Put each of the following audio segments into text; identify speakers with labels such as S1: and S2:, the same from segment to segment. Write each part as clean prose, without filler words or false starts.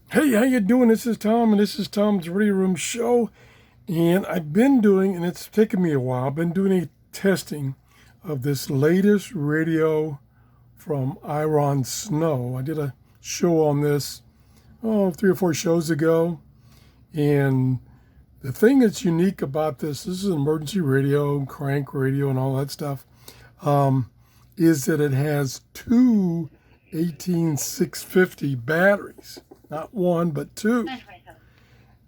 S1: Hey, how you doing? This is Tom, and this is Tom's Radio Room Show. And I've been doing, and it's taken me a while, I've been doing a testing of this latest radio from IRONSNOW. I did a show on this, 3 or 4 shows ago. And the thing that's unique about this is an emergency radio, crank radio, and all that stuff, is that it has two 18650 batteries. Not one, but two.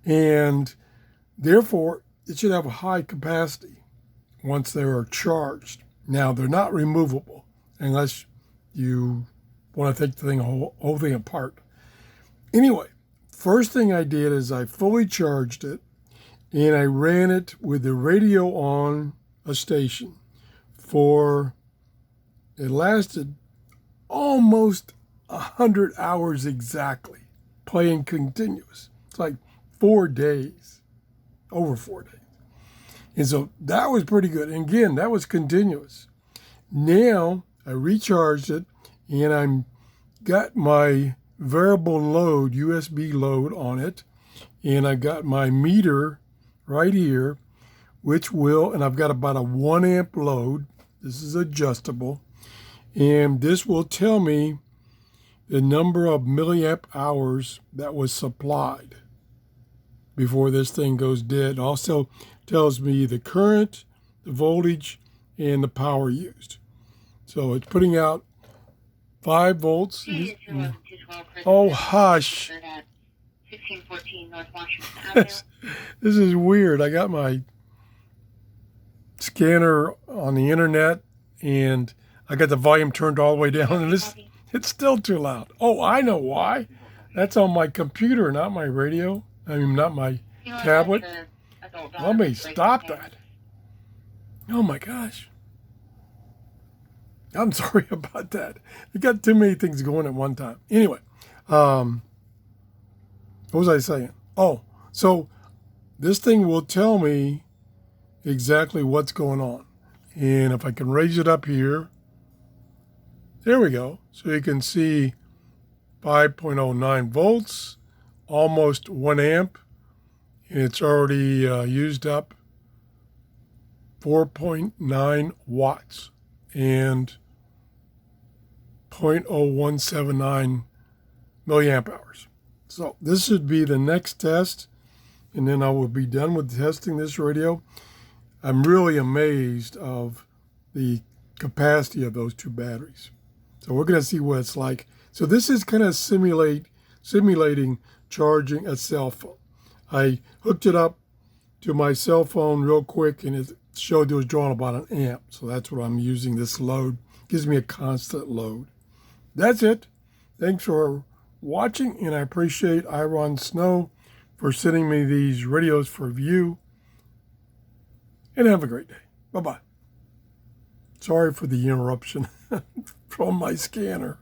S1: And therefore, it should have a high capacity once they are charged. Now, they're not removable unless you want to take the whole thing apart. Anyway, first thing I did is I fully charged it and I ran it with the radio on a station it lasted almost 100 hours exactly, playing continuous. It's like 4 days, over 4 days. And so that was pretty good. And again, that was continuous. Now I recharged it and I'm got my variable load, USB load on it. And I got my meter right here, and I've got about a 1 amp load. This is adjustable. And this will tell me the number of milliamp hours that was supplied before this thing goes dead. It also tells me the current, the voltage, and the power used. So it's putting out 5 volts. Oh, hush. This is weird. I got my scanner on the internet, and I got the volume turned all the way down, and it's still too loud. Oh, I know why. That's on my computer, not my radio. I mean, not my tablet. Let me stop that. Oh my gosh. I'm sorry about that. You got too many things going at one time. Anyway, what was I saying? Oh, so this thing will tell me exactly what's going on. And if I can raise it up here, there we go. So you can see 5.09 volts, almost 1 amp. And it's already used up 4.9 watts and 0.0179 milliamp hours. So this should be the next test, and then I will be done with testing this radio. I'm really amazed of the capacity of those two batteries. So we're going to see what it's like. So this is kind of simulating charging a cell phone. I hooked it up to my cell phone real quick, and it showed it was drawing about 1 amp. So that's what I'm using this load. Gives me a constant load. That's it. Thanks for watching, and I appreciate IRONSNOW for sending me these radios for view. And have a great day. Bye-bye. Sorry for the interruption from my scanner.